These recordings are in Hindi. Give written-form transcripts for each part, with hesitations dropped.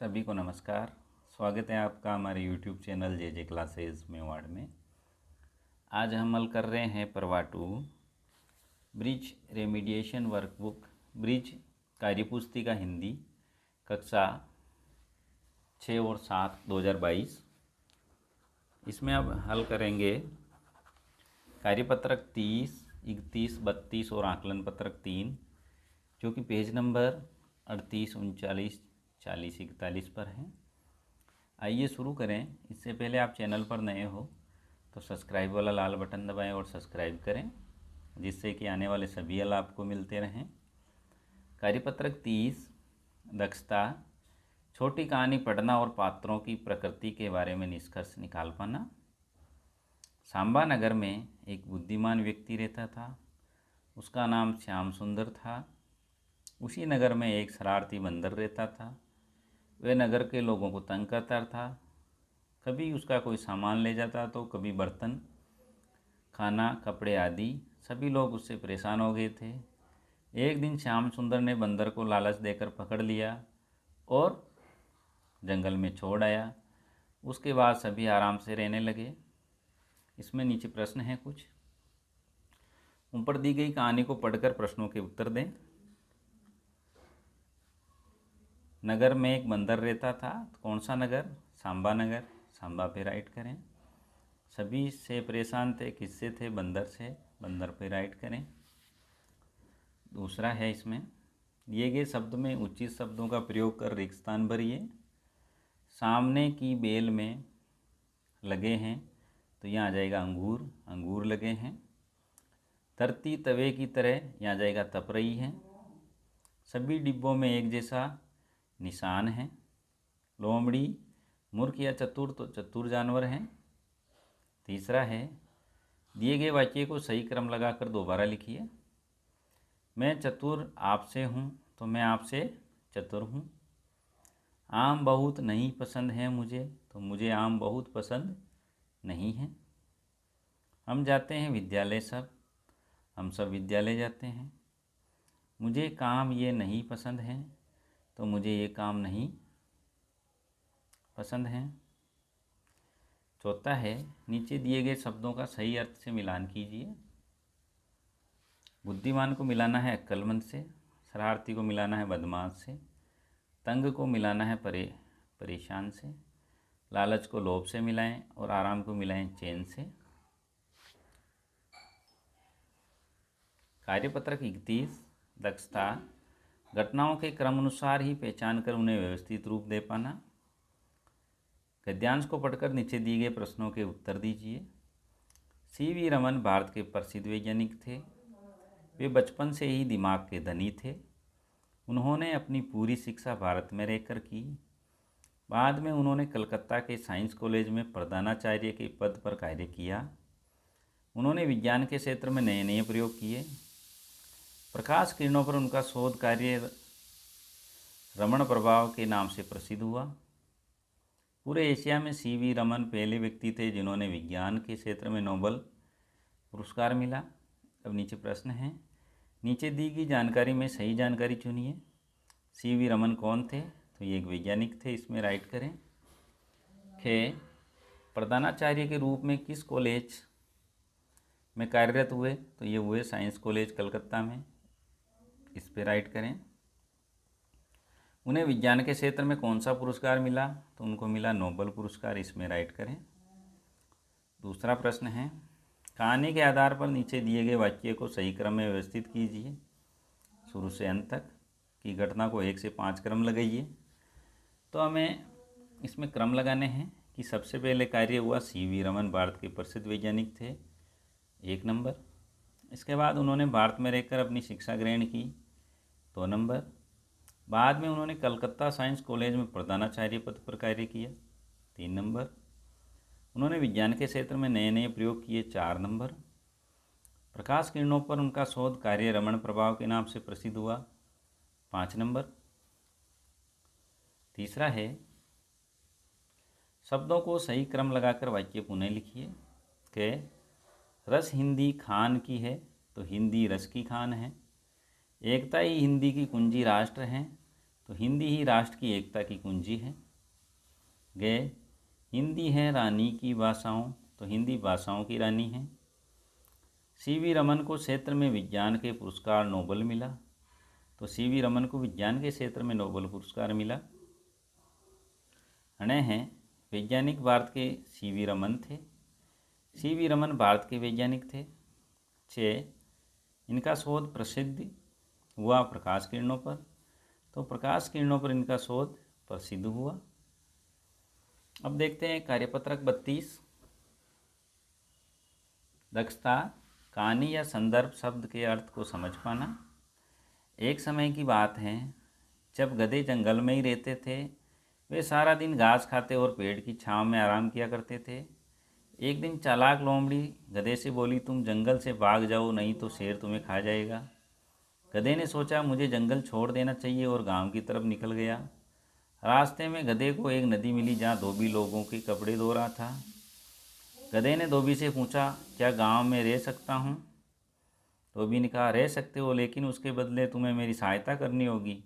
सभी को नमस्कार। स्वागत है आपका हमारे YouTube चैनल जे क्लासेस मेवाड़ में। आज हम हल कर रहे हैं प्रवा 2 ब्रिज रेमीडिएशन वर्कबुक ब्रिज कार्यपुस्तिका हिंदी कक्षा 6 और 7 2022। इसमें अब हल करेंगे कार्यपत्रक 30, 31, 32 और आकलन पत्रक 3 जो कि पेज नंबर 38, 39, 40, 41 पर हैं। आइए शुरू करें। इससे पहले आप चैनल पर नए हो तो सब्सक्राइब वाला लाल बटन दबाएं और सब्सक्राइब करें, जिससे कि आने वाले सभी लाभ आपको मिलते रहें। कार्यपत्रक 30 दक्षता, छोटी कहानी पढ़ना और पात्रों की प्रकृति के बारे में निष्कर्ष निकाल पाना। सांबा नगर में एक बुद्धिमान व्यक्ति रहता था। उसका नाम श्याम सुंदर था। उसी नगर में एक शरारती बंदर रहता था। वह नगर के लोगों को तंग करता था। कभी उसका कोई सामान ले जाता तो कभी बर्तन, खाना, कपड़े आदि। सभी लोग उससे परेशान हो गए थे। एक दिन श्याम सुंदर ने बंदर को लालच देकर पकड़ लिया और जंगल में छोड़ आया। उसके बाद सभी आराम से रहने लगे। इसमें नीचे प्रश्न है कुछ। ऊपर दी गई कहानी को पढ़कर प्रश्नों के उत्तर दें। नगर में एक बंदर रहता था। तो कौन सा नगर? सांबा नगर। सांबा पे राइट करें। सभी से परेशान थे। किससे थे? बंदर से। बंदर पे राइट करें। दूसरा है इसमें दिए गए शब्द में उचित शब्दों का प्रयोग कर रिक्त स्थान भरिए। सामने की बेल में लगे हैं तो यहाँ आ जाएगा अंगूर, अंगूर लगे हैं। तरती तवे की तरह यहाँ जाएगा तप रही है। सभी डिब्बों में एक जैसा निशान है। लोमड़ी मूर्ख या चतुर तो चतुर जानवर हैं। तीसरा है दिए गए वाक्य को सही क्रम लगाकर दोबारा लिखिए। मैं चतुर आपसे हूँ तो मैं आपसे चतुर हूँ। आम बहुत नहीं पसंद है मुझे तो मुझे आम बहुत पसंद नहीं है। हम जाते हैं विद्यालय सब, हम सब विद्यालय जाते हैं। मुझे काम ये नहीं पसंद है तो मुझे ये काम नहीं पसंद है। चौथा है नीचे दिए गए शब्दों का सही अर्थ से मिलान कीजिए। बुद्धिमान को मिलाना है अक्लमंद से, शरारती को मिलाना है बदमाश से, तंग को मिलाना है परेशान से, लालच को लोभ से मिलाएं और आराम को मिलाएं चैन से। कार्यपत्रक 31 दक्षता, घटनाओं के क्रम अनुसार ही पहचान कर उन्हें व्यवस्थित रूप दे पाना। गद्यांश को पढ़कर नीचे दिए गए प्रश्नों के उत्तर दीजिए। सीवी रमन भारत के प्रसिद्ध वैज्ञानिक थे। वे बचपन से ही दिमाग के धनी थे। उन्होंने अपनी पूरी शिक्षा भारत में रहकर की। बाद में उन्होंने कलकत्ता के साइंस कॉलेज में प्रधानाचार्य के पद पर कार्य किया। उन्होंने विज्ञान के क्षेत्र में नए नए प्रयोग किए। प्रकाश किरणों पर उनका शोध कार्य रमन प्रभाव के नाम से प्रसिद्ध हुआ। पूरे एशिया में सीवी रमन पहले व्यक्ति थे जिन्होंने विज्ञान के क्षेत्र में नोबेल पुरस्कार मिला। अब नीचे प्रश्न है। नीचे दी गई जानकारी में सही जानकारी चुनिए। सीवी रमन कौन थे? तो ये एक वैज्ञानिक थे, इसमें राइट करें। खे प्रधानाचार्य के रूप में किस कॉलेज में कार्यरत हुए? तो ये हुए साइंस कॉलेज कलकत्ता में, इस पे राइट करें। उन्हें विज्ञान के क्षेत्र में कौन सा पुरस्कार मिला? तो उनको मिला नोबेल पुरस्कार, इसमें राइट करें। दूसरा प्रश्न है कहानी के आधार पर नीचे दिए गए वाक्य को सही क्रम में व्यवस्थित कीजिए। शुरू से अंत तक की घटना को 1 से 5 क्रम लगाइए। तो हमें इसमें क्रम लगाने हैं कि सबसे पहले कार्य हुआ सीवी रमन भारत के प्रसिद्ध वैज्ञानिक थे, 1 नंबर। इसके बाद उन्होंने भारत में रहकर अपनी शिक्षा ग्रहण की, 2 नंबर। बाद में उन्होंने कलकत्ता साइंस कॉलेज में प्रधानाचार्य पद पर कार्य किया, 3 नंबर। उन्होंने विज्ञान के क्षेत्र में नए नए प्रयोग किए, 4 नंबर। प्रकाश किरणों पर उनका शोध कार्य रमन प्रभाव के नाम से प्रसिद्ध हुआ, 5 नंबर। तीसरा है शब्दों को सही क्रम लगाकर वाक्य पुनः लिखिए। कि रस हिंदी खान की है तो हिंदी रस की खान है। एकता ही हिंदी की कुंजी राष्ट्र है तो हिंदी ही राष्ट्र की एकता की कुंजी है। ग, हिंदी है रानी की भाषाओं, तो हिंदी भाषाओं की रानी है। सीवी रमन को क्षेत्र में विज्ञान के पुरस्कार नोबेल मिला, तो सीवी रमन को विज्ञान के क्षेत्र में नोबेल पुरस्कार मिला। अणय हैं वैज्ञानिक भारत के सीवी रमन थे, सीवी रमन भारत के वैज्ञानिक थे। 6, इनका शोध प्रसिद्ध हुआ प्रकाश किरणों पर, तो प्रकाश किरणों पर इनका शोध प्रसिद्ध हुआ। अब देखते हैं कार्यपत्रक 32। दक्षता, कहानी या संदर्भ शब्द के अर्थ को समझ पाना। एक समय की बात है जब गधे जंगल में ही रहते थे। वे सारा दिन घास खाते और पेड़ की छांव में आराम किया करते थे। एक दिन चालाक लोमड़ी गधे से बोली, तुम जंगल से भाग जाओ, नहीं तो शेर तुम्हें खा जाएगा। गधे ने सोचा मुझे जंगल छोड़ देना चाहिए और गांव की तरफ निकल गया। रास्ते में गधे को एक नदी मिली जहां धोबी लोगों के कपड़े धो रहा था। गधे ने धोबी से पूछा, क्या गांव में रह सकता हूं? धोबी ने कहा, रह सकते हो, लेकिन उसके बदले तुम्हें मेरी सहायता करनी होगी,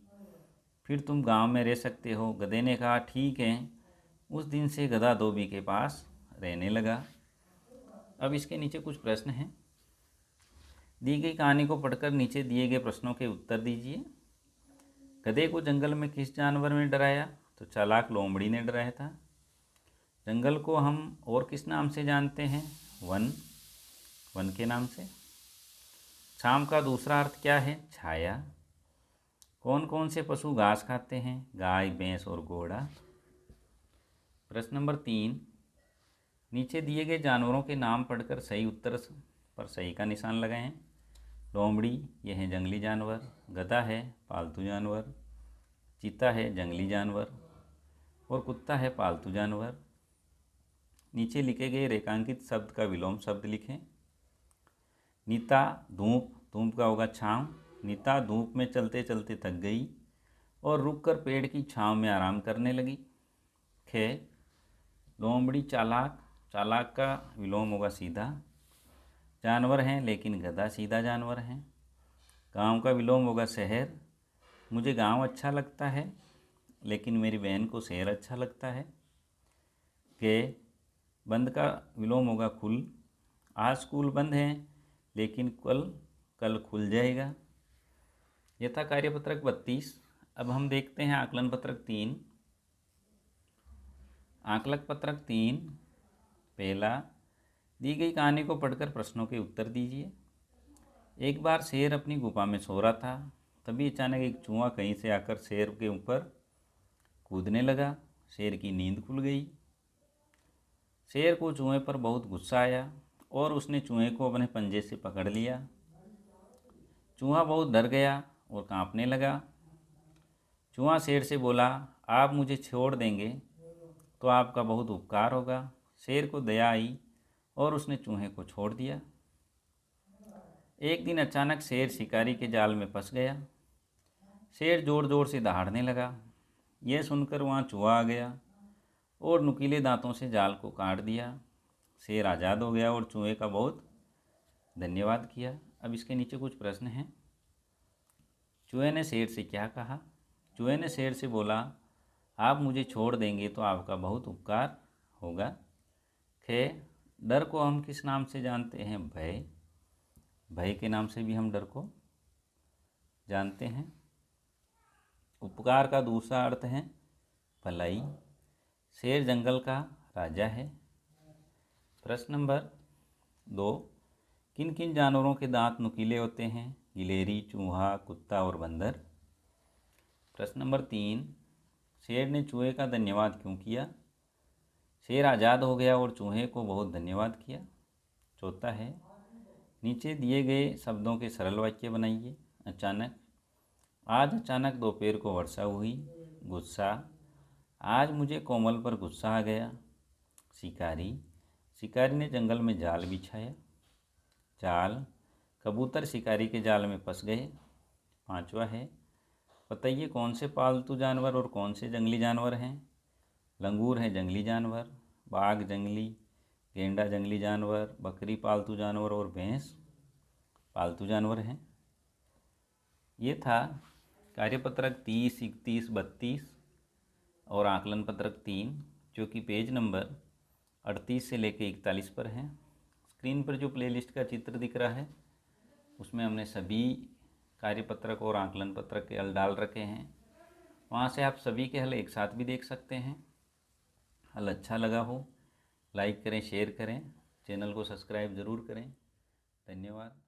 फिर तुम गांव में रह सकते हो। गधे ने कहा, ठीक है। उस दिन से गधा धोबी के पास रहने लगा। अब इसके नीचे कुछ प्रश्न हैं। दी गई कहानी को पढ़कर नीचे दिए गए प्रश्नों के उत्तर दीजिए। गधे को जंगल में किस जानवर ने डराया? तो चालाक लोमड़ी ने डराया था। जंगल को हम और किस नाम से जानते हैं? वन, वन के नाम से। शाम का दूसरा अर्थ क्या है? छाया। कौन कौन से पशु घास खाते हैं? गाय, भैंस और घोड़ा। प्रश्न नंबर 3, नीचे दिए गए जानवरों के नाम पढ़कर सही उत्तर पर सही का निशान लगाएं। लोमड़ी, यह है जंगली जानवर। गधा है पालतू जानवर। चीता है जंगली जानवर और कुत्ता है पालतू जानवर। नीचे लिखे गए रेखांकित शब्द का विलोम शब्द लिखें। नीता, धूप, धूप का होगा छाँव। नीता धूप में चलते चलते थक गई और रुककर पेड़ की छाँव में आराम करने लगी। खे, लोमड़ी चालाक, चालाक का विलोम होगा सीधा। जानवर हैं लेकिन गधा सीधा जानवर है। गांव का विलोम होगा शहर। मुझे गांव अच्छा लगता है लेकिन मेरी बहन को शहर अच्छा लगता है। के, बंद का विलोम होगा खुल। आज स्कूल बंद है लेकिन कल खुल जाएगा। यह था कार्यपत्रक 32। अब हम देखते हैं आकलन पत्रक 3। आकलन पत्रक 3, पहला, दी गई कहानी को पढ़कर प्रश्नों के उत्तर दीजिए। एक बार शेर अपनी गुफा में सो रहा था, तभी अचानक एक चूहा कहीं से आकर शेर के ऊपर कूदने लगा। शेर की नींद खुल गई। शेर को चूहे पर बहुत गुस्सा आया और उसने चूहे को अपने पंजे से पकड़ लिया। चूहा बहुत डर गया और कांपने लगा। चूहा शेर से बोला, आप मुझे छोड़ देंगे तो आपका बहुत उपकार होगा। शेर को दया आई और उसने चूहे को छोड़ दिया। एक दिन अचानक शेर शिकारी के जाल में फंस गया। शेर जोर जोर से दहाड़ने लगा। यह सुनकर वहाँ चूहा आ गया और नुकीले दांतों से जाल को काट दिया। शेर आज़ाद हो गया और चूहे का बहुत धन्यवाद किया। अब इसके नीचे कुछ प्रश्न हैं। चूहे ने शेर से क्या कहा? चूहे ने शेर से बोला, आप मुझे छोड़ देंगे तो आपका बहुत उपकार होगा। खे, डर को हम किस नाम से जानते हैं? भय। भय के नाम से भी हम डर को जानते हैं। उपकार का दूसरा अर्थ है भलाई। शेर जंगल का राजा है। प्रश्न नंबर 2, किन किन जानवरों के दांत नुकीले होते हैं? गिलहरी, चूहा, कुत्ता और बंदर। प्रश्न नंबर 3, शेर ने चूहे का धन्यवाद क्यों किया? शेर आज़ाद हो गया और चूहे को बहुत धन्यवाद किया। चौथा है, नीचे दिए गए शब्दों के सरल वाक्य बनाइए। अचानक, आज अचानक दोपहर को वर्षा हुई। गुस्सा, आज मुझे कोमल पर गुस्सा आ गया। शिकारी, शिकारी ने जंगल में जाल बिछाया। जाल, कबूतर शिकारी के जाल में फंस गए। पांचवा है, बताइए कौन से पालतू जानवर और कौन से जंगली जानवर हैं? लंगूर है जंगली जानवर, बाघ जंगली, गेंडा जंगली जानवर, बकरी पालतू जानवर और भैंस पालतू जानवर हैं। ये था कार्यपत्रक 30, 31, 32 और आकलन पत्रक 3, जो कि पेज नंबर 38 से लेकर 41 पर हैं। स्क्रीन पर जो प्लेलिस्ट का चित्र दिख रहा है उसमें हमने सभी कार्यपत्रक और आकलन पत्रक के हल डाल रखे हैं। वहाँ से आप सभी के हल एक साथ भी देख सकते हैं। हल अच्छा लगा हो लाइक करें, शेयर करें, चैनल को सब्सक्राइब ज़रूर करें। धन्यवाद।